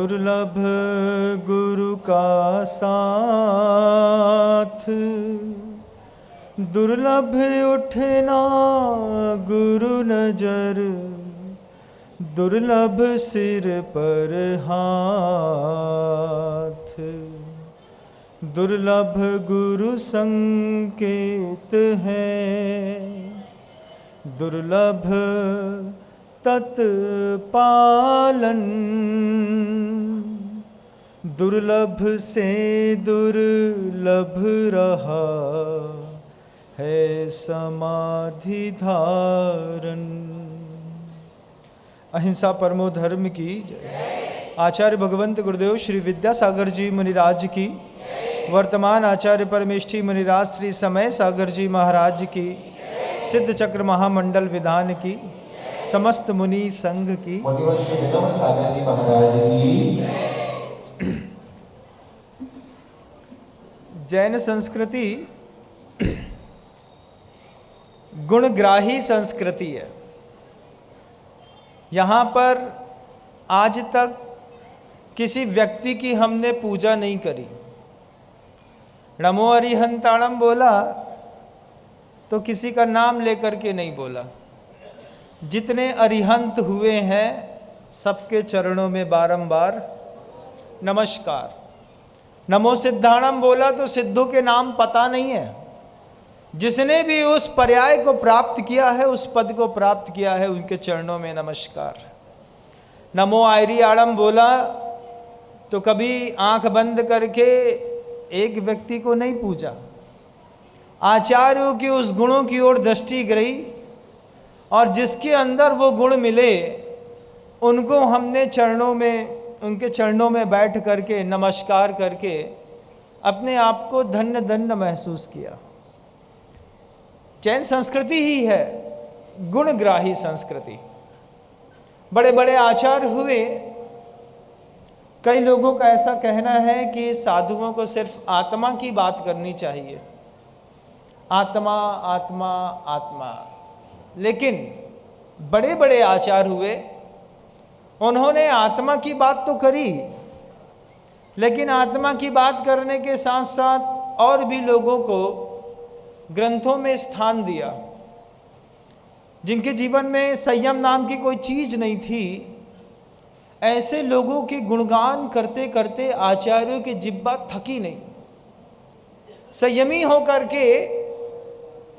दुर्लभ गुरु का साथ, दुर्लभ उठना गुरु नजर, दुर्लभ सिर पर हाथ, दुर्लभ गुरु संकेत है, दुर्लभ तत्पालन, दुर्लभ से दुर्लभ रहा है समाधि धारण। अहिंसा परमो धर्म की जय। आचार्य भगवंत गुरुदेव श्री विद्यासागर जी मुनिराज की, वर्तमान आचार्य परमेष्ठी मुनिराज श्री समय सागर जी महाराज की, सिद्ध चक्र महामंडल विधान की, समस्त मुनि संघ की। सागर जी महाराज की। जैन संस्कृति गुणग्राही संस्कृति है। यहाँ पर आज तक किसी व्यक्ति की हमने पूजा नहीं करी। नमो अरिहंताणम बोला तो किसी का नाम लेकर के नहीं बोला। जितने अरिहंत हुए हैं सबके चरणों में बारंबार नमस्कार। नमो सिद्धाणम बोला तो सिद्धों के नाम पता नहीं है। जिसने भी उस पर्याय को प्राप्त किया है, उस पद को प्राप्त किया है, उनके चरणों में नमस्कार। नमो आयरियाणम बोला तो कभी आंख बंद करके एक व्यक्ति को नहीं पूजा। आचार्यों के उस गुणों की ओर दृष्टि गई और जिसके अंदर वो गुण मिले उनको हमने चरणों में, उनके चरणों में बैठ करके नमस्कार करके अपने आप को धन्य धन्य महसूस किया। जैन संस्कृति ही है गुणग्राही संस्कृति। बड़े बड़े आचार्य हुए। कई लोगों का ऐसा कहना है कि साधुओं को सिर्फ आत्मा की बात करनी चाहिए, आत्मा आत्मा आत्मा। लेकिन बड़े बड़े आचार्य हुए, उन्होंने आत्मा की बात तो करी, लेकिन आत्मा की बात करने के साथ साथ और भी लोगों को ग्रंथों में स्थान दिया। जिनके जीवन में संयम नाम की कोई चीज नहीं थी, ऐसे लोगों के गुणगान करते करते आचार्यों की जिह्वा थकी नहीं। संयमी होकर के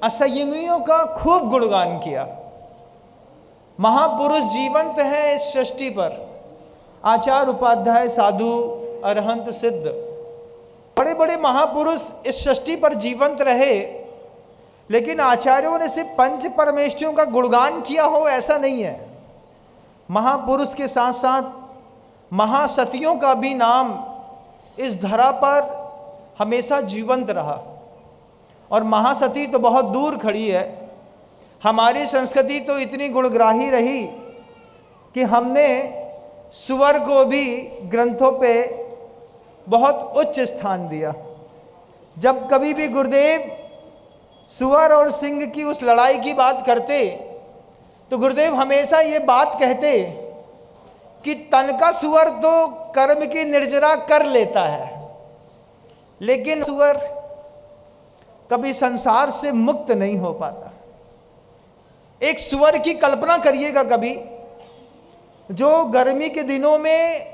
असंयमियों का खूब गुणगान किया। महापुरुष जीवंत है इस सृष्टि पर। आचार्य, उपाध्याय, साधु, अरहंत, सिद्ध, बड़े बड़े महापुरुष इस सृष्टि पर जीवंत रहे। लेकिन आचार्यों ने सिर्फ पंच परमेष्ठियों का गुणगान किया हो ऐसा नहीं है। महापुरुष के साथ साथ महासतियों का भी नाम इस धरा पर हमेशा जीवंत रहा। और महासती तो बहुत दूर खड़ी है। हमारी संस्कृति तो इतनी गुणग्राही रही कि हमने सुअर को भी ग्रंथों पे बहुत उच्च स्थान दिया। जब कभी भी गुरुदेव सुअर और सिंह की उस लड़ाई की बात करते तो गुरुदेव हमेशा ये बात कहते कि तन का सुअर तो कर्म की निर्जरा कर लेता है, लेकिन सुअर कभी संसार से मुक्त नहीं हो पाता। एक सुअर की कल्पना करिएगा कभी, जो गर्मी के दिनों में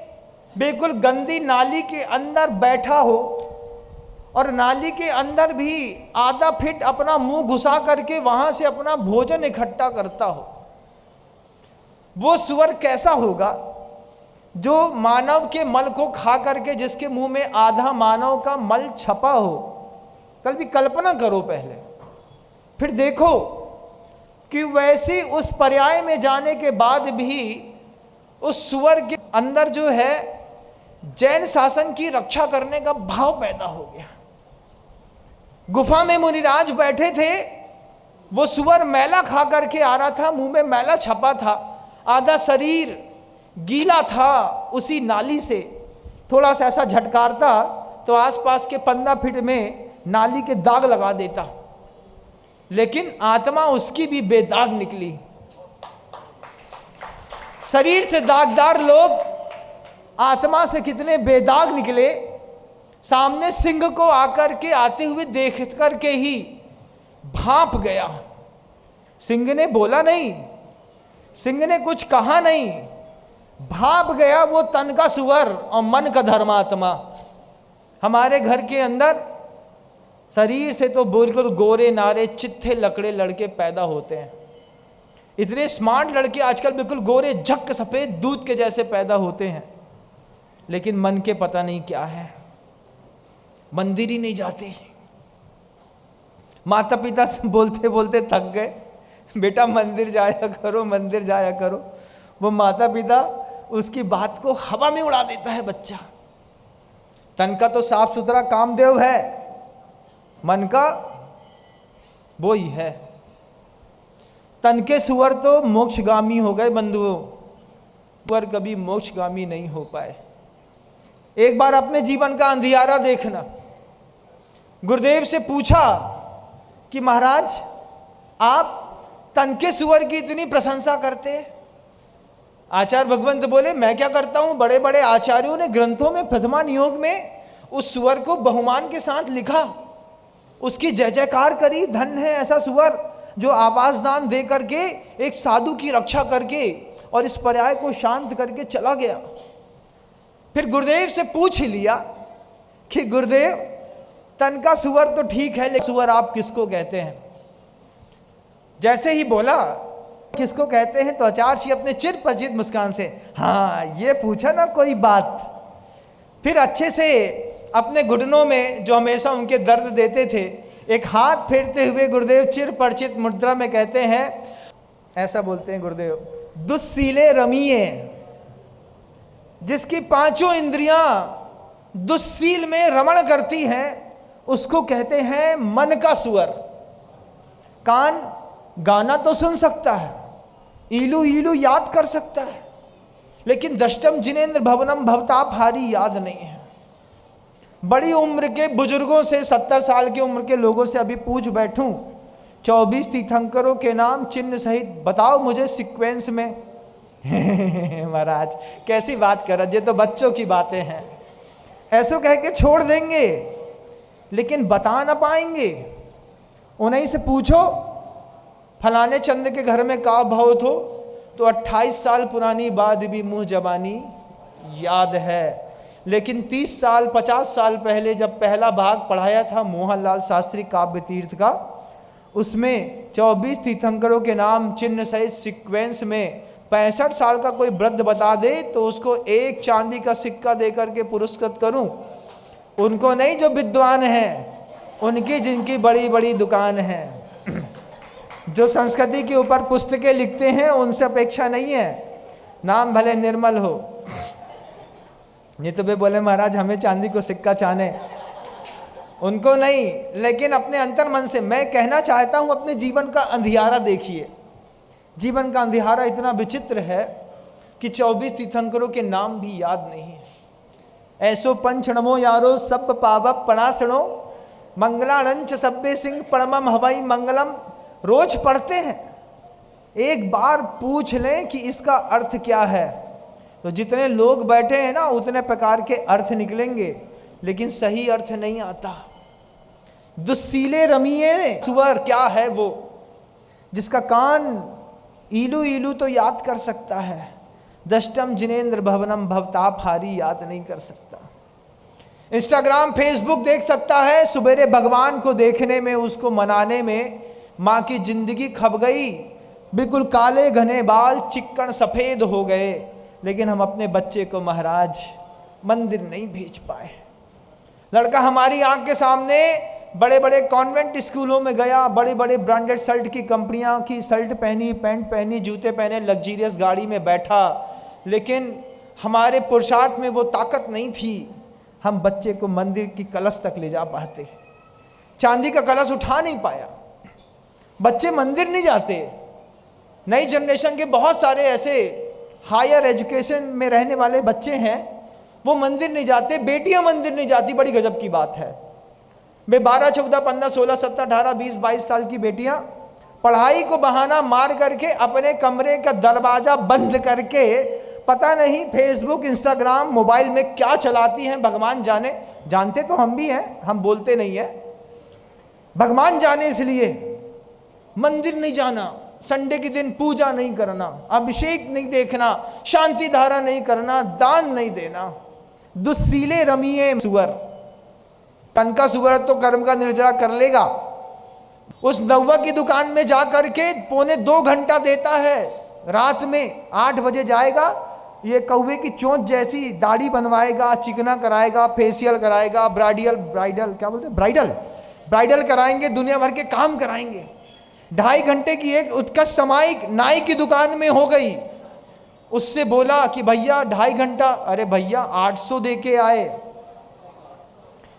बिल्कुल गंदी नाली के अंदर बैठा हो और नाली के अंदर भी आधा फीट अपना मुंह घुसा करके वहां से अपना भोजन इकट्ठा करता हो। वो सुअर कैसा होगा जो मानव के मल को खा करके, जिसके मुंह में आधा मानव का मल छपा हो। कल भी कल्पना करो पहले, फिर देखो कि वैसी उस पर्याय में जाने के बाद भी उस सुअर के अंदर जो है जैन शासन की रक्षा करने का भाव पैदा हो गया। गुफा में मुनिराज बैठे थे, वो सुअर मैला खा करके आ रहा था, मुंह में मैला छपा था, आधा शरीर गीला था उसी नाली से। थोड़ा सा ऐसा झटकारता तो आसपास के 15 फीट में नाली के दाग लगा देता, लेकिन आत्मा उसकी भी बेदाग निकली। शरीर से दागदार लोग आत्मा से कितने बेदाग निकले, सामने सिंह को आकर के आते हुए देख करके ही भाप गया। सिंह ने बोला नहीं, सिंह ने कुछ कहा नहीं, भाप गया वो तन का सुअर और मन का धर्मात्मा। हमारे घर के अंदर शरीर से तो बिल्कुल गोरे नारे चित्थे लकड़े लड़के पैदा होते हैं। इतने स्मार्ट लड़के आजकल बिल्कुल गोरे झक सफेद दूध के जैसे पैदा होते हैं, लेकिन मन के पता नहीं क्या है, मंदिर ही नहीं जाते। माता पिता से बोलते बोलते थक गए, बेटा मंदिर जाया करो, मंदिर जाया करो। वो माता पिता उसकी बात को हवा में उड़ा देता है बच्चा। तन का तो साफ सुथरा कामदेव है, मन का वो ही है। तन के सुअर तो मोक्षगामी हो गए बंधुओं, पर कभी मोक्षगामी नहीं हो पाए। एक बार अपने जीवन का अंधियारा देखना। गुरुदेव से पूछा कि महाराज आप तन के सुअर की इतनी प्रशंसा करते हैं। आचार्य भगवंत बोले मैं क्या करता हूं, बड़े बड़े आचार्यों ने ग्रंथों में प्रथमा नियोग में उस सुअर को बहुमान के साथ लिखा, उसकी जय जयकार करी। धन है ऐसा सुअर जो आवाज दान दे करके एक साधु की रक्षा करके और इस पर्याय को शांत करके चला गया। फिर गुरुदेव से पूछ लिया कि गुरुदेव तन का सुअर तो ठीक है, लेकिन सुअर आप किसको कहते हैं? जैसे ही बोला किसको कहते हैं तो आचार्य जी अपने चिर परिचित मुस्कान से, हाँ ये पूछा ना कोई बात। फिर अच्छे से अपने घुटनों में जो हमेशा उनके दर्द देते थे, एक हाथ फेरते हुए गुरुदेव चिर परिचित मुद्रा में कहते हैं, ऐसा बोलते हैं गुरुदेव, दुस्सीले रमीए, जिसकी पांचों इंद्रियां दुस्सील में रमण करती हैं, उसको कहते हैं मन का सुअर। कान गाना तो सुन सकता है, ईलू ईलू याद कर सकता है, लेकिन दष्टम जिनेन्द्र भवनम भवताप हारी याद नहीं है। बड़ी उम्र के बुजुर्गों से, 70 साल की उम्र के लोगों से अभी पूछ बैठूं 24 तीर्थंकरों के नाम चिन्ह सहित बताओ मुझे सीक्वेंस में। महाराज कैसी बात कर रहा, ये तो बच्चों की बातें हैं, ऐसो कह के छोड़ देंगे, लेकिन बता ना पाएंगे। उन्हीं से पूछो फलाने चंद के घर में का भाव हो, तो 28 साल पुरानी बात भी मुंह जबानी याद है। लेकिन 30 साल 50 साल पहले जब पहला भाग पढ़ाया था मोहनलाल शास्त्री काव्य तीर्थ का, उसमें 24 तीर्थंकरों के नाम चिन्ह सहित सीक्वेंस में 65 साल का कोई वृद्ध बता दे तो उसको एक चांदी का सिक्का देकर के पुरस्कृत करूं। उनको नहीं जो विद्वान हैं, उनकी जिनकी बड़ी बड़ी दुकान है, जो संस्कृति के ऊपर पुस्तकें लिखते हैं, उनसे अपेक्षा नहीं है, नाम भले निर्मल हो। ये तो वे बोले महाराज हमें चांदी को सिक्का चाहने, उनको नहीं, लेकिन अपने अंतर मन से मैं कहना चाहता हूं अपने जीवन का अंधियारा देखिए। जीवन का अंधियारा इतना विचित्र है कि 24 तीर्थंकरों के नाम भी याद नहीं है। ऐसो पंच नमो यारो सब पाव पणासणो मंगलानंच सब्बे सिंह परमम हवाई मंगलम, रोज पढ़ते हैं। एक बार पूछ लें कि इसका अर्थ क्या है, तो जितने लोग बैठे हैं ना उतने प्रकार के अर्थ निकलेंगे, लेकिन सही अर्थ नहीं आता। दुस्सीले रमीए सुअर क्या है वो, जिसका कान ईलू ईलू तो याद कर सकता है, दष्टम जिनेन्द्र भवनम भवताप हारी याद नहीं कर सकता। इंस्टाग्राम फेसबुक देख सकता है, सुबेरे भगवान को देखने में, उसको मनाने में माँ की जिंदगी खप गई, बिल्कुल काले घने बाल चिक्कन सफ़ेद हो गए, लेकिन हम अपने बच्चे को महाराज मंदिर नहीं भेज पाए। लड़का हमारी आंख के सामने बड़े बड़े कॉन्वेंट स्कूलों में गया, बड़े बड़े ब्रांडेड शर्ट की कंपनियां की शर्ट पहनी, पैंट पहनी, जूते पहने, लग्जीरियस गाड़ी में बैठा, लेकिन हमारे पुरुषार्थ में वो ताकत नहीं थी, हम बच्चे को मंदिर की कलश तक ले जा पाते, चांदी का कलश उठा नहीं पाया। बच्चे मंदिर नहीं जाते। नई जनरेशन के बहुत सारे ऐसे हायर एजुकेशन में रहने वाले बच्चे हैं, वो मंदिर नहीं जाते, बेटियां मंदिर नहीं जाती, बड़ी गजब की बात है। वे 12, 14, 15, 16, 17, 18, 20, 22 साल की बेटियां पढ़ाई को बहाना मार करके अपने कमरे का दरवाजा बंद करके पता नहीं फेसबुक इंस्टाग्राम मोबाइल में क्या चलाती हैं, भगवान जाने। जानते तो हम भी हैं, हम बोलते नहीं है, भगवान जाने। इसलिए मंदिर नहीं जाना, संडे के दिन पूजा नहीं करना, अभिषेक नहीं देखना, शांति धारा नहीं करना, दान नहीं देना, दुस्सीले रमिए सुअर। तन का सुअर तो कर्म का निर्जरा कर लेगा। उस नौवा की दुकान में जा करके 1.25 घंटा देता है, रात में 8 बजे जाएगा, ये कौवे की चोंच जैसी दाढ़ी बनवाएगा, चिकना कराएगा, फेशियल कराएगा, ब्राइडल क्या बोलते हैं, ब्राइडल कराएंगे, दुनिया भर के काम कराएंगे। 2.5 घंटे की एक उत्कर्ष समाई नाई की दुकान में हो गई। उससे बोला कि भैया 2.5 घंटा, अरे भैया 800 दे के आए।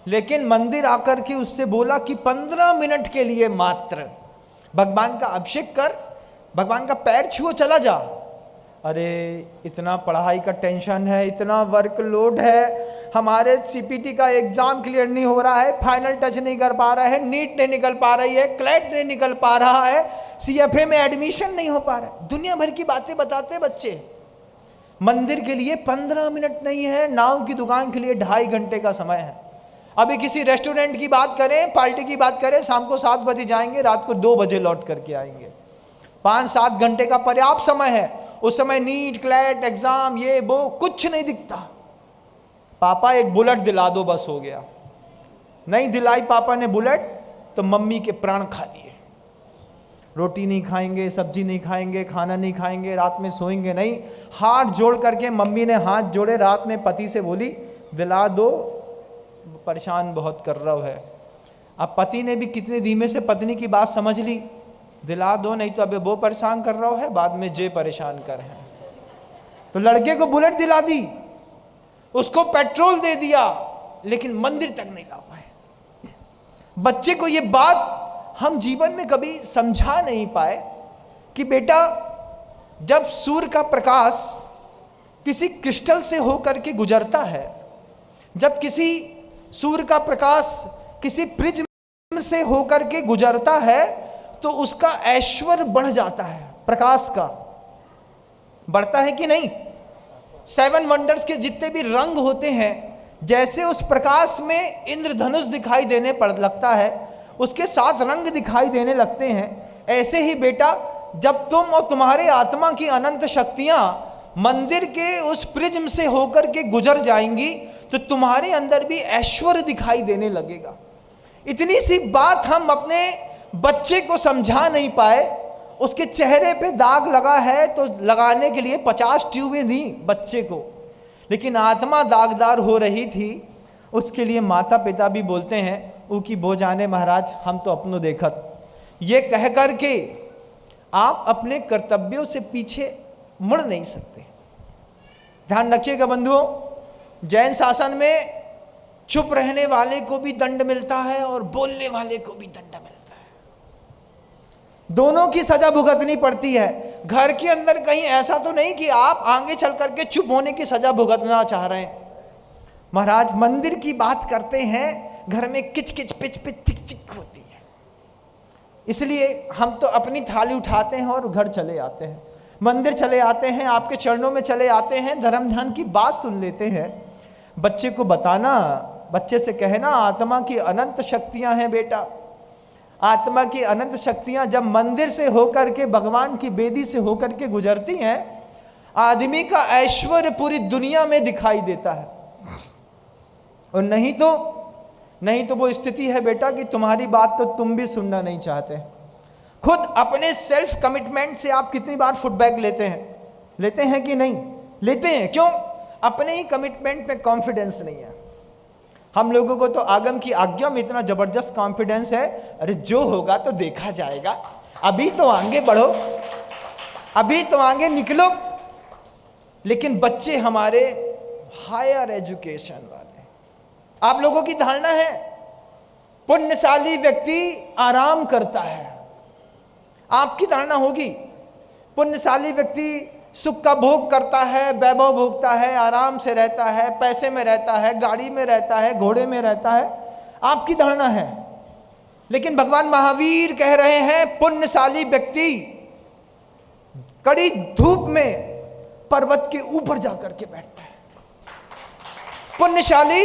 लेकिन मंदिर आकर के उससे बोला कि 15 मिनट के लिए मात्र भगवान का अभिषेक कर, भगवान का पैर छुओ, चला जा। अरे इतना पढ़ाई का टेंशन है, इतना वर्कलोड है, हमारे सीपीटी का एग्जाम क्लियर नहीं हो रहा है, फाइनल टच नहीं कर पा रहा है, नीट नहीं निकल पा रही है, क्लैट नहीं निकल पा रहा है, सीएफए में एडमिशन नहीं हो पा रहा है, दुनिया भर की बातें बताते बच्चे। मंदिर के लिए 15 मिनट नहीं है, नाव की दुकान के लिए 2.5 घंटे का समय है। अभी किसी रेस्टोरेंट की बात करें, पार्टी की बात करें, शाम को 7 बजे जाएंगे, रात को 2 बजे लौट करके आएंगे। 5-7 घंटे का पर्याप्त समय है। उस समय नीट क्लैट एग्जाम ये वो कुछ नहीं दिखता। पापा एक बुलेट दिला दो, बस हो गया। नहीं दिलाई पापा ने बुलेट तो मम्मी के प्राण खा लिए। रोटी नहीं खाएंगे, सब्जी नहीं खाएंगे, खाना नहीं खाएंगे, रात में सोएंगे नहीं। हाथ जोड़ करके मम्मी ने हाथ जोड़े, रात में पति से बोली दिला दो, परेशान बहुत कर रहा है। अब पति ने भी कितने धीमे से पत्नी की बात समझ ली, दिला दो नहीं तो अबे वो परेशान कर रहा है, बाद में जे परेशान कर है। तो लड़के को बुलेट दिला दी, उसको पेट्रोल दे दिया, लेकिन मंदिर तक नहीं ला पाए। बच्चे को ये बात हम जीवन में कभी समझा नहीं पाए कि बेटा जब सूर्य का प्रकाश किसी क्रिस्टल से होकर के गुजरता है, जब किसी सूर्य का प्रकाश किसी प्रिज्म से होकर के गुजरता है, तो उसका ऐश्वर्य बढ़ जाता है। प्रकाश का बढ़ता है कि नहीं? 7 वंडर्स के जितने भी रंग होते हैं, जैसे उस प्रकाश में इंद्रधनुष दिखाई देने पड़ लगता है, उसके 7 रंग दिखाई देने लगते हैं। ऐसे ही बेटा जब तुम और तुम्हारे आत्मा की अनंत शक्तियां मंदिर के उस प्रिज्म से होकर के गुजर जाएंगी, तो तुम्हारे अंदर भी ऐश्वर्य दिखाई देने लगेगा। इतनी सी बात हम अपने बच्चे को समझा नहीं पाए। उसके चेहरे पे दाग लगा है तो लगाने के लिए 50 ट्यूबें दी बच्चे को, लेकिन आत्मा दागदार हो रही थी। उसके लिए माता पिता भी बोलते हैं ऊ की बो जाने महाराज, हम तो अपनों देखत। ये कह कर के आप अपने कर्तव्यों से पीछे मुड़ नहीं सकते। ध्यान रखिएगा बंधुओं, जैन शासन में चुप रहने वाले को भी दंड मिलता है और बोलने वाले को भी दंड मिलता है। दोनों की सजा भुगतनी पड़ती है। घर के अंदर कहीं ऐसा तो नहीं कि आप आगे चल करके चुप होने की सजा भुगतना चाह रहे हैं। महाराज मंदिर की बात करते हैं, घर में किच किच पिच पिच चिक चिक होती है, इसलिए हम तो अपनी थाली उठाते हैं और घर चले आते हैं, मंदिर चले आते हैं, आपके चरणों में चले आते हैं, धर्म ध्यान की बात सुन लेते हैं। बच्चे को बताना, बच्चे से कहना आत्मा की अनंत शक्तियां हैं बेटा, आत्मा की अनंत शक्तियां जब मंदिर से होकर के भगवान की बेदी से होकर के गुजरती हैं, आदमी का ऐश्वर्य पूरी दुनिया में दिखाई देता है। और नहीं तो वो स्थिति है बेटा कि तुम्हारी बात तो तुम भी सुनना नहीं चाहते। खुद अपने सेल्फ कमिटमेंट से आप कितनी बार फीडबैक लेते हैं कि नहीं लेते हैं? क्यों? अपने ही कमिटमेंट में कॉन्फिडेंस नहीं है। हम लोगों को तो आगम की आज्ञा में इतना जबरदस्त कॉन्फिडेंस है, अरे जो होगा तो देखा जाएगा, अभी तो आगे बढ़ो, अभी तो आगे निकलो। लेकिन बच्चे हमारे हायर एजुकेशन वाले, आप लोगों की धारणा है पुण्यशाली व्यक्ति आराम करता है, आपकी धारणा होगी पुण्यशाली व्यक्ति सुख का भोग करता है, वैभव भोगता है, आराम से रहता है, पैसे में रहता है, गाड़ी में रहता है, घोड़े में रहता है, आपकी धारणा है। लेकिन भगवान महावीर कह रहे हैं पुण्यशाली व्यक्ति कड़ी धूप में पर्वत के ऊपर जाकर के बैठता है। पुण्यशाली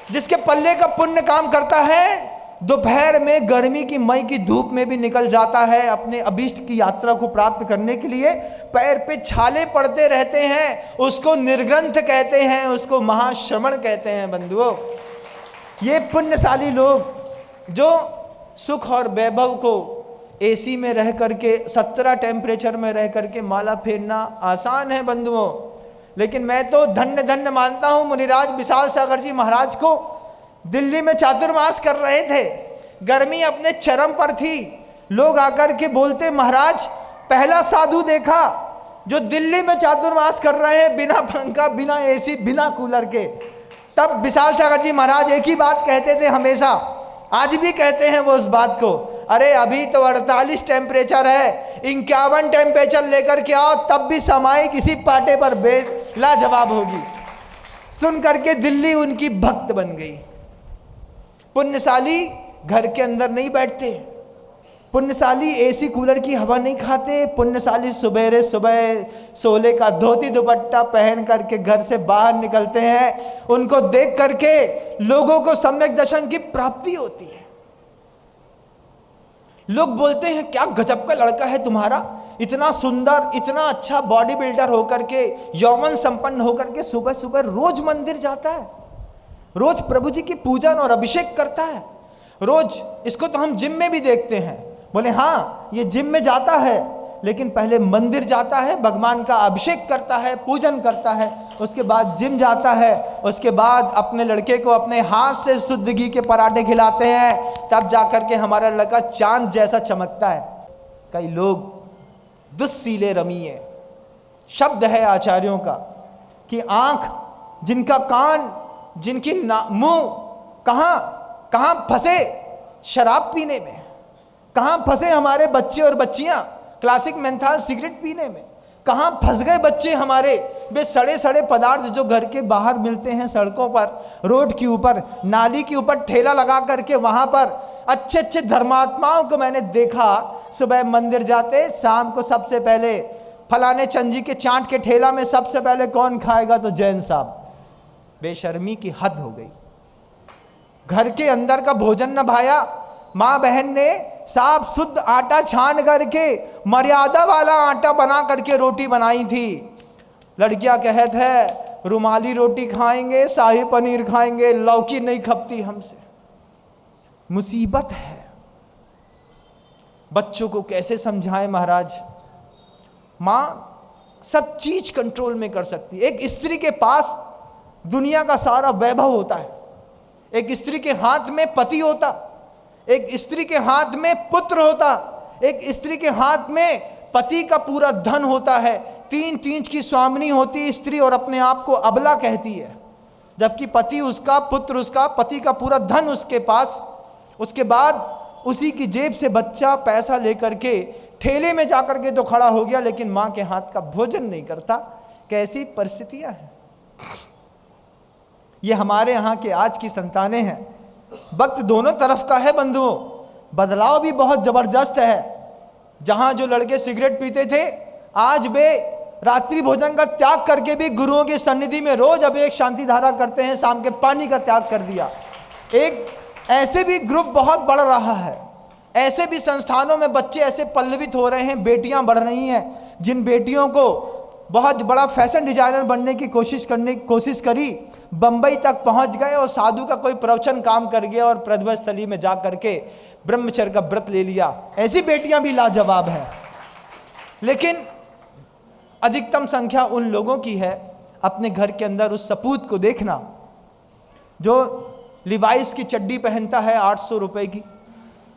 जिसके पल्ले का पुण्य काम करता है, दोपहर में गर्मी की मई की धूप में भी निकल जाता है अपने अभीष्ट की यात्रा को प्राप्त करने के लिए। पैर पे छाले पड़ते रहते हैं, उसको निर्ग्रंथ कहते हैं, उसको महाश्रमण कहते हैं। बंधुओं, ये पुण्यशाली लोग जो सुख और वैभव को एसी में रह करके 17 टेम्परेचर में रह करके माला फेरना आसान है बंधुओं, लेकिन मैं तो धन्य धन्य मानता हूं मुनिराज विशाल सागर जी महाराज को। दिल्ली में चातुर्मास कर रहे थे, गर्मी अपने चरम पर थी, लोग आकर के बोलते महाराज पहला साधु देखा जो दिल्ली में चातुर्मास कर रहे हैं बिना पंखा, बिना एसी, बिना कूलर के। तब विशाल सागर जी महाराज एक ही बात कहते थे हमेशा, आज भी कहते हैं वो उस बात को, अरे अभी तो 48 टेम्परेचर है, 51 टेम्परेचर लेकर के आओ तब भी समाई किसी पाटे पर लाजवाब होगी। सुन करके दिल्ली उनकी भक्त बन गई। पुण्यशाली घर के अंदर नहीं बैठते, पुण्यशाली एसी कूलर की हवा नहीं खाते, पुण्यशाली सुबह सुबह सोले का धोती दुपट्टा पहन करके घर से बाहर निकलते हैं। उनको देख करके लोगों को सम्यक दर्शन की प्राप्ति होती है। लोग बोलते हैं क्या गजब का लड़का है तुम्हारा, इतना सुंदर, इतना अच्छा बॉडी बिल्डर होकर के, यौवन संपन्न होकर के सुबह सुबह रोज मंदिर जाता है, रोज प्रभु जी की पूजन और अभिषेक करता है, रोज इसको तो हम जिम में भी देखते हैं। बोले हाँ ये जिम में जाता है, लेकिन पहले मंदिर जाता है, भगवान का अभिषेक करता है, पूजन करता है, उसके बाद जिम जाता है, उसके बाद अपने लड़के को अपने हाथ से शुद्ध घी के पराठे खिलाते हैं, तब जाकर के हमारा लड़का चांद जैसा चमकता है। कई लोग दुस्सीले रमीए शब्द है आचार्यों का कि आंख, जिनका कान, जिनकी मुंह कहाँ फंसे शराब पीने में, कहाँ फंसे हमारे बच्चे और बच्चियां क्लासिक मेंथाल सिगरेट पीने में, कहाँ फंस गए बच्चे हमारे वे सड़े सड़े पदार्थ जो घर के बाहर मिलते हैं, सड़कों पर, रोड के ऊपर, नाली के ऊपर ठेला लगा करके वहाँ पर अच्छे अच्छे धर्मात्माओं को मैंने देखा सुबह मंदिर जाते, शाम को सबसे पहले फलाने चंजी के चाट के ठेला में सबसे पहले कौन खाएगा, तो जैन साहब। बेशर्मी की हद हो गई। घर के अंदर का भोजन न भाया, माँ बहन ने साफ शुद्ध आटा छान करके मर्यादा वाला आटा बना करके रोटी बनाई थी। लड़कियां कहत है रुमाली रोटी खाएंगे, शाही पनीर खाएंगे, लौकी नहीं खपती हमसे। मुसीबत है। बच्चों को कैसे समझाएं महाराज। माँ सब चीज कंट्रोल में कर सकती है। एक स्त्री के पास दुनिया का सारा वैभव होता है, एक स्त्री के हाथ में पति होता, एक स्त्री के हाथ में पुत्र होता, एक स्त्री के हाथ में पति का पूरा धन होता है। 3 तींच की स्वामिनी होती स्त्री और अपने आप को अबला कहती है, जबकि पति उसका, पुत्र उसका, पति का पूरा धन उसके पास। उसके बाद उसी की जेब से बच्चा पैसा लेकर के ठेले में जाकर के तो खड़ा हो गया, लेकिन माँ के हाथ का भोजन नहीं करता। कैसी परिस्थितियां हैं। ये हमारे यहाँ के आज की संतानें हैं। वक्त दोनों तरफ का है बंधुओं, बदलाव भी बहुत जबरदस्त है। जहां जो लड़के सिगरेट पीते थे, आज वे रात्रि भोजन का त्याग करके भी गुरुओं की सन्निधि में रोज अब एक शांति धारा करते हैं, शाम के पानी का त्याग कर दिया। एक ऐसे भी ग्रुप बहुत बढ़ रहा है, ऐसे भी संस्थानों में बच्चे ऐसे पल्लवित हो रहे हैं, बेटियां बढ़ रही हैं, जिन बेटियों को बहुत बड़ा फैशन डिजाइनर बनने की कोशिश करी, बंबई तक पहुंच गए और साधु का कोई प्रवचन काम कर गया और प्रध्व स्थली में जा करके ब्रह्मचर्य का व्रत ले लिया। ऐसी बेटियां भी लाजवाब हैं। लेकिन अधिकतम संख्या उन लोगों की है, अपने घर के अंदर उस सपूत को देखना जो लिवाइस की चड्डी पहनता है 800 रुपए की,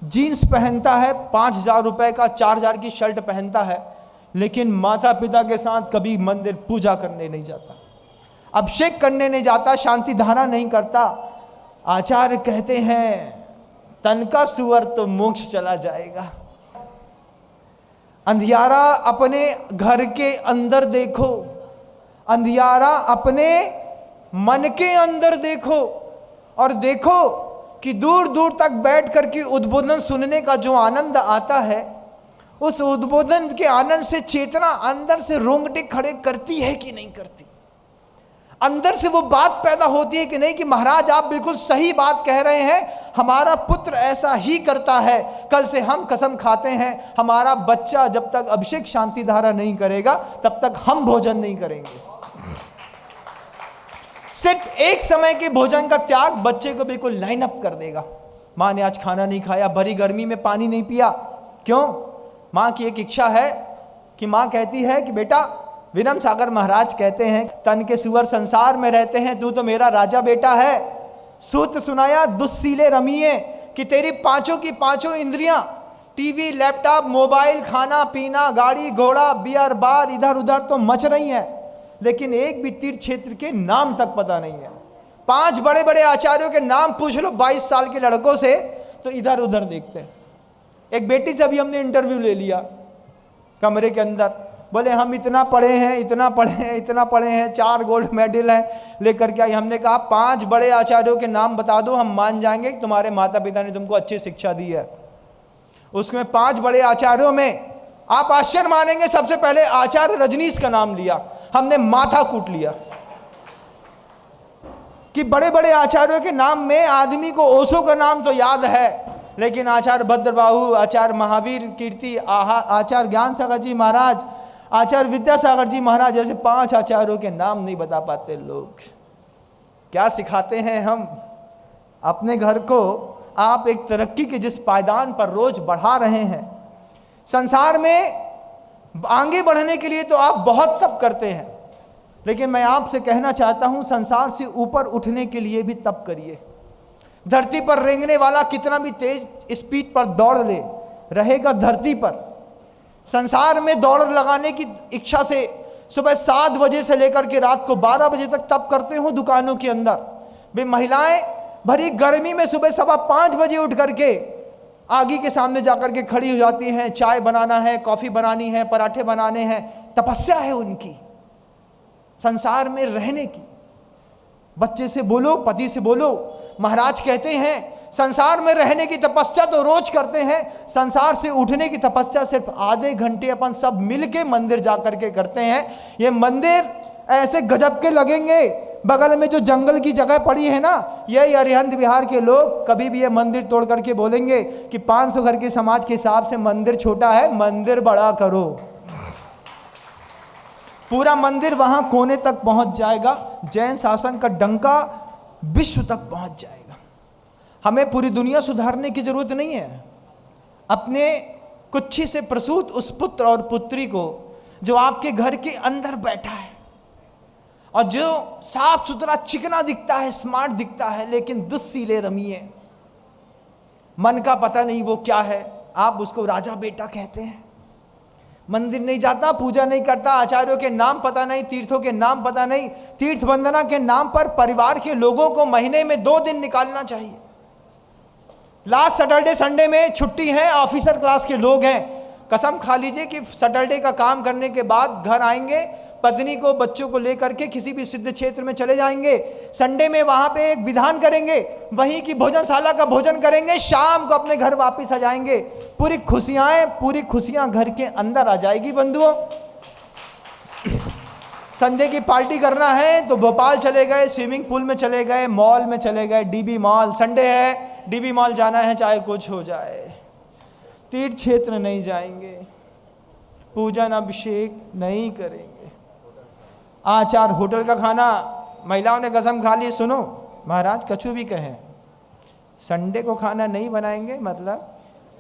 जीन्स पहनता है 5000 रुपए का, 4000 की शर्ट पहनता है, लेकिन माता पिता के साथ कभी मंदिर पूजा करने नहीं जाता, अभिषेक करने नहीं जाता, शांति धारा नहीं करता। आचार्य कहते हैं तन का सुअर तो मोक्ष चला जाएगा। अंधियारा अपने घर के अंदर देखो, अंधियारा अपने मन के अंदर देखो, और देखो कि दूर दूर तक बैठ कर के उद्बोधन सुनने का जो आनंद आता है, उस उद्बोधन के आनंद से चेतना अंदर से रोंगटे खड़े करती है कि नहीं करती? अंदर से वो बात पैदा होती है कि नहीं कि महाराज आप बिल्कुल सही बात कह रहे हैं, हमारा पुत्र ऐसा ही करता है, कल से हम कसम खाते हैं हमारा बच्चा जब तक अभिषेक शांति धारा नहीं करेगा तब तक हम भोजन नहीं करेंगे। सिर्फ एक समय के भोजन का त्याग बच्चे को बिल्कुल लाइन अप कर देगा। माँ ने आज खाना नहीं खाया, भरी गर्मी में पानी नहीं पिया, क्यों? माँ की एक इच्छा है कि माँ कहती है कि बेटा, विनम्र सागर महाराज कहते हैं तन के सुअर संसार में रहते हैं, तू तो मेरा राजा बेटा है। सूत्र सुनाया दुस्सीले रमिए कि तेरी पांचों की पांचों इंद्रियां टीवी, लैपटॉप, मोबाइल, खाना पीना, गाड़ी घोड़ा, बियर बार इधर उधर तो मच रही हैं, लेकिन एक भी तीर्थ क्षेत्र के नाम तक पता नहीं है। 5 बड़े बड़े आचार्यों के नाम पूछ लो 22 साल के लड़कों से तो इधर उधर देखते हैं। एक बेटी से अभी हमने इंटरव्यू ले लिया कमरे के अंदर, बोले हम इतना पढ़े हैं, इतना पढ़े हैं, इतना पढ़े हैं, 4 गोल्ड मेडल हैं लेकर के आई। हमने कहा 5 बड़े आचार्यों के नाम बता दो, हम मान जाएंगे कि तुम्हारे माता पिता ने तुमको अच्छी शिक्षा दी है। उसमें 5 बड़े आचार्यों में आप आश्चर्य मानेंगे, सबसे पहले आचार्य रजनीश का नाम लिया, हमने माथा कूट लिया कि बड़े बड़े आचार्यों के नाम में आदमी को ओशो का नाम तो याद है, लेकिन आचार्य भद्रबाहु, आचार्य महावीर कीर्ति, आचार्य ज्ञान सागर जी महाराज, आचार्य विद्यासागर जी महाराज जैसे 5 आचार्यों के नाम नहीं बता पाते लोग। क्या सिखाते हैं हम अपने घर को? आप एक तरक्की के जिस पायदान पर रोज बढ़ा रहे हैं, संसार में आगे बढ़ने के लिए तो आप बहुत तप करते हैं, लेकिन मैं आपसे कहना चाहता हूं संसार से ऊपर उठने के लिए भी तप करिए। धरती पर रेंगने वाला कितना भी तेज स्पीड पर दौड़ ले, रहेगा धरती पर। संसार में दौड़ लगाने की इच्छा से सुबह 7 बजे से लेकर के रात को 12 बजे तक तप करते हो दुकानों के अंदर। वे महिलाएं भरी गर्मी में सुबह 5:15 बजे उठ करके आगी के सामने जाकर के खड़ी हो जाती हैं, चाय बनाना है, कॉफी बनानी है, पराठे बनाने हैं, तपस्या है उनकी संसार में रहने की। बच्चे से बोलो, पति से बोलो, महाराज कहते हैं संसार में रहने की तपस्या तो रोज करते हैं, संसार से उठने की तपस्या सिर्फ आधे घंटे अपन सब मिलके मंदिर जाकर के करते हैं। ये मंदिर ऐसे गजब के लगेंगे, बगल में जो जंगल की जगह पड़ी है ना, यही अरिहंत बिहार के लोग कभी भी ये मंदिर तोड़ करके बोलेंगे कि 500 घर के समाज के हिसाब से मंदिर छोटा है, मंदिर बड़ा करो। पूरा मंदिर वहां कोने तक पहुंच जाएगा, जैन शासन का डंका विश्व तक पहुंच जाएगा। हमें पूरी दुनिया सुधारने की जरूरत नहीं है। अपने कुच्छी से प्रसूत उस पुत्र और पुत्री को जो आपके घर के अंदर बैठा है और जो साफ सुथरा चिकना दिखता है, स्मार्ट दिखता है, लेकिन दुस्सीले रमिए, मन का पता नहीं वो क्या है, आप उसको राजा बेटा कहते हैं। मंदिर नहीं जाता, पूजा नहीं करता, आचार्यों के नाम पता नहीं, तीर्थों के नाम पता नहीं। तीर्थ वंदना के नाम पर परिवार के लोगों को महीने में 2 दिन निकालना चाहिए। लास्ट सैटरडे संडे में छुट्टी है, ऑफिसर क्लास के लोग हैं, कसम खा लीजिए कि सैटरडे का काम करने के बाद घर आएंगे, पत्नी को बच्चों को लेकर के किसी भी सिद्ध क्षेत्र में चले जाएंगे, संडे में वहां पे एक विधान करेंगे, वहीं की भोजनशाला का भोजन करेंगे, शाम को अपने घर वापस आ जाएंगे। पूरी खुशियां घर के अंदर आ जाएगी। बंधुओं, संडे की पार्टी करना है तो भोपाल चले गए, स्विमिंग पूल में चले गए, मॉल में चले गए, डीबी मॉल, संडे है डीबी मॉल जाना है चाहे कुछ हो जाए। तीर्थ क्षेत्र नहीं जाएंगे, पूजन अभिषेक नहीं करेंगे। आचार होटल का खाना, महिलाओं ने कसम खा ली, सुनो महाराज कछु भी कहें, संडे को खाना नहीं बनाएंगे मतलब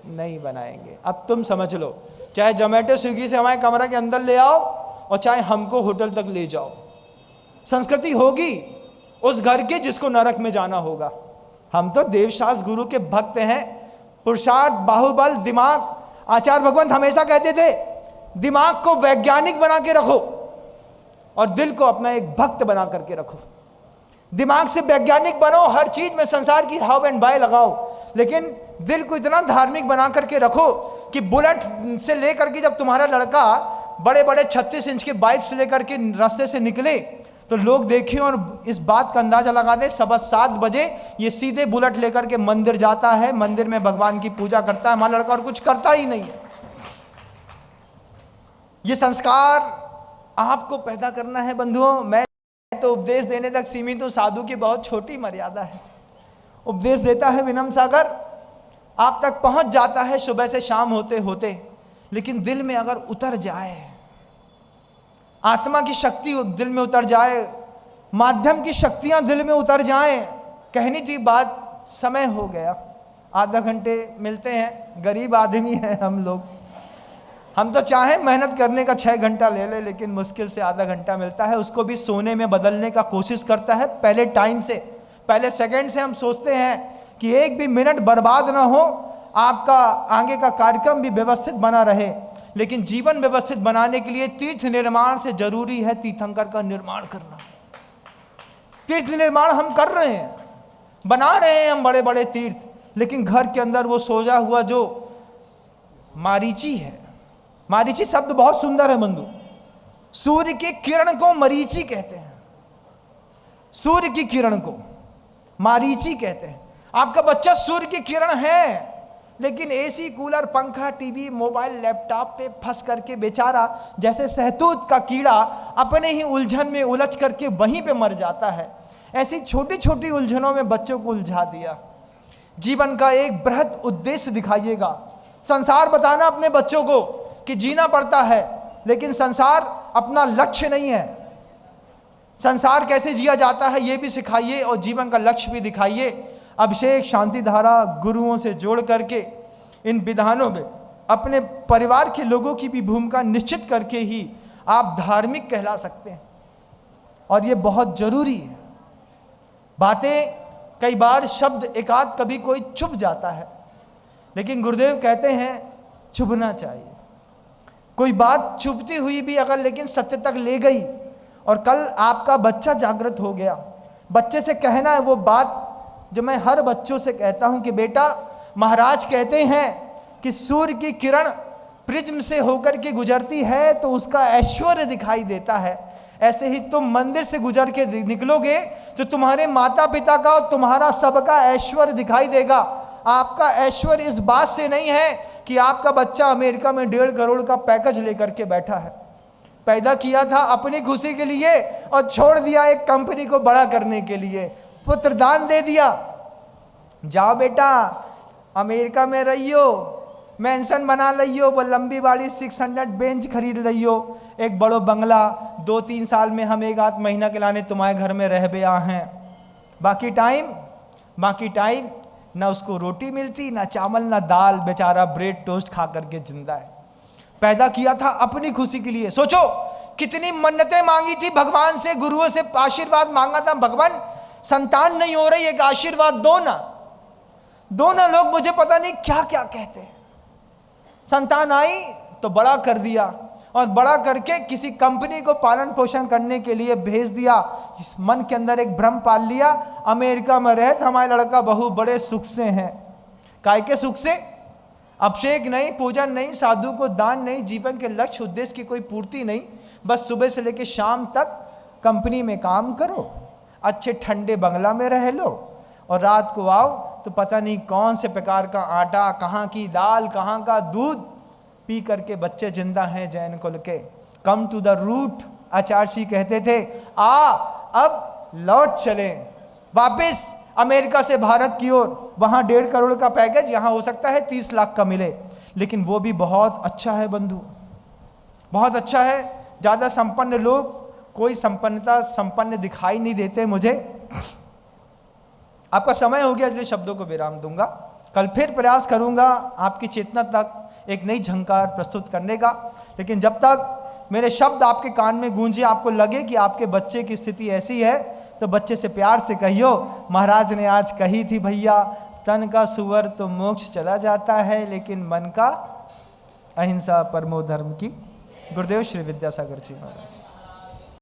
नहीं बनाएंगे। अब तुम समझ लो, चाहे जोमेटो स्विगी से हमारे कमरा के अंदर ले आओ और चाहे हमको होटल तक ले जाओ, संस्कृति होगी उस घर के जिसको नरक में जाना होगा। हम तो देवशास्त्र गुरु के भक्त हैं, पुरुषार्थ, बाहुबल, दिमाग। आचार्य भगवंत हमेशा कहते थे दिमाग को वैज्ञानिक बना के रखो और दिल को अपना एक भक्त बना करके रखो। दिमाग से वैज्ञानिक बनो, हर चीज में संसार की हाउ एंड बाय लगाओ, लेकिन दिल को इतना धार्मिक बना करके रखो कि बुलेट से लेकर के जब तुम्हारा लड़का बड़े बड़े 36 इंच के बाइक से लेकर के रास्ते से निकले तो लोग देखें और इस बात का अंदाजा लगा दें 7:15 बजे ये सीधे बुलेट लेकर के मंदिर जाता है, मंदिर में भगवान की पूजा करता है। हमारा लड़का और कुछ करता ही नहीं है। ये संस्कार आपको पैदा करना है बंधुओं। मैं तो उपदेश देने तक सीमित हूँ, साधु की बहुत छोटी मर्यादा है। उपदेश देता है विनम्र सागर, आप तक पहुंच जाता है सुबह से शाम होते होते, लेकिन दिल में अगर उतर जाए, आत्मा की शक्ति दिल में उतर जाए, माध्यम की शक्तियां दिल में उतर जाएं, कहनी थी बात, समय हो गया, आधा घंटे मिलते हैं, गरीब आदमी हैं हम लोग, हम तो चाहें मेहनत करने का 6 घंटा ले ले, लेकिन मुश्किल से आधा घंटा मिलता है, उसको भी सोने में बदलने का कोशिश करता है। पहले टाइम से, पहले सेकंड से हम सोचते हैं कि एक भी मिनट बर्बाद ना हो, आपका आगे का कार्यक्रम भी व्यवस्थित बना रहे। लेकिन जीवन व्यवस्थित बनाने के लिए तीर्थ निर्माण से जरूरी है तीर्थंकर का निर्माण करना। तीर्थ निर्माण हम कर रहे हैं, बना रहे हैं हम बड़े बड़े तीर्थ, लेकिन घर के अंदर वो सोजा हुआ जो मारीची है, मारीची शब्द बहुत सुंदर है बंधु। सूर्य की किरण को मरीची कहते हैं, सूर्य की किरण को मारीची कहते हैं। आपका बच्चा सूर्य की किरण है, लेकिन एसी, कूलर, पंखा, टीवी, मोबाइल, लैपटॉप पे फंस करके बेचारा जैसे सहतूत का कीड़ा अपने ही उलझन में उलझ करके वहीं पे मर जाता है। ऐसी छोटी छोटी उलझनों में बच्चों को उलझा दिया। जीवन का एक बृहद उद्देश्य दिखाइएगा। संसार बताना अपने बच्चों को कि जीना पड़ता है, लेकिन संसार अपना लक्ष्य नहीं है। संसार कैसे जिया जाता है ये भी सिखाइए और जीवन का लक्ष्य भी दिखाइए। अभिषेक शांति धारा गुरुओं से जोड़ करके इन विधानों में अपने परिवार के लोगों की भी भूमिका निश्चित करके ही आप धार्मिक कहला सकते हैं, और ये बहुत जरूरी है। बातें कई बार शब्द एकाध कभी कोई चुप जाता है, लेकिन गुरुदेव कहते हैं चुभना चाहिए। कोई बात चुभती हुई भी अगर लेकिन सत्य तक ले गई, और कल आपका बच्चा जागृत हो गया, बच्चे से कहना है वो बात जो मैं हर बच्चों से कहता हूं कि बेटा, महाराज कहते हैं कि सूर्य की किरण प्रिज्म से होकर के गुजरती है तो उसका ऐश्वर्य दिखाई देता है। ऐसे ही तुम मंदिर से गुजर के निकलोगे तो तुम्हारे माता पिता का और तुम्हारा सबका ऐश्वर्य दिखाई देगा। आपका ऐश्वर्य इस बात से नहीं है कि आपका बच्चा अमेरिका में 1.5 करोड़ का पैकेज लेकर के बैठा है। पैदा किया था अपनी खुशी के लिए और छोड़ दिया एक कंपनी को बड़ा करने के लिए। पुत्र दान दे दिया, जाओ बेटा अमेरिका में रहियो, मैंसन बना लियो, वो लंबी बाड़ी 600 बेंच खरीद लियो, एक बड़ो बंगला, 2-3 साल में हम 1-8 महीना के लाने तुम्हारे घर में रह बे आ हैं। बाकी टाइम ना उसको रोटी मिलती, ना चावल, ना दाल, बेचारा ब्रेड टोस्ट खा करके जिंदा है। पैदा किया था अपनी खुशी के लिए। सोचो कितनी मन्नतें मांगी थी भगवान से, गुरुओं से आशीर्वाद मांगा था, भगवान संतान नहीं हो रही, एक आशीर्वाद दो ना। लोग मुझे पता नहीं क्या क्या कहते हैं। संतान आई तो बड़ा कर दिया, और बड़ा करके किसी कंपनी को पालन पोषण करने के लिए भेज दिया। इस मन के अंदर एक भ्रम पाल लिया, अमेरिका में रहे तो हमारे लड़का बहू बड़े सुख से हैं। काय के सुख से? अभिषेक नहीं, पूजन नहीं, साधु को दान नहीं, जीवन के लक्ष्य उद्देश्य की कोई पूर्ति नहीं। बस सुबह से लेकर शाम तक कंपनी में काम करो, अच्छे ठंडे बंगला में रह लो, और रात को आओ तो पता नहीं कौन से प्रकार का आटा, कहाँ की दाल, कहाँ का दूध पी करके बच्चे जिंदा हैं जैन कुल के। कम टू द रूट, आचार्य कहते थे, अब लौट चलें वापस अमेरिका से भारत की ओर। वहाँ 1.5 करोड़ का पैकेज, यहाँ हो सकता है 30 लाख का मिले, लेकिन वो भी बहुत अच्छा है बंधु, बहुत अच्छा है। ज़्यादा संपन्न लोग कोई संपन्न दिखाई नहीं देते मुझे। आपका समय हो गया, इसलिए शब्दों को विराम दूंगा। कल फिर प्रयास करूंगा आपकी चेतना तक एक नई झंकार प्रस्तुत करने का, लेकिन जब तक मेरे शब्द आपके कान में गूंजे, आपको लगे कि आपके बच्चे की स्थिति ऐसी है, तो बच्चे से प्यार से कहियो, महाराज ने आज कही थी भैया, तन का सुअर तो मोक्ष चला जाता है, लेकिन मन का अहिंसा परमो धर्म की। गुरुदेव श्री विद्यासागर जी महाराज।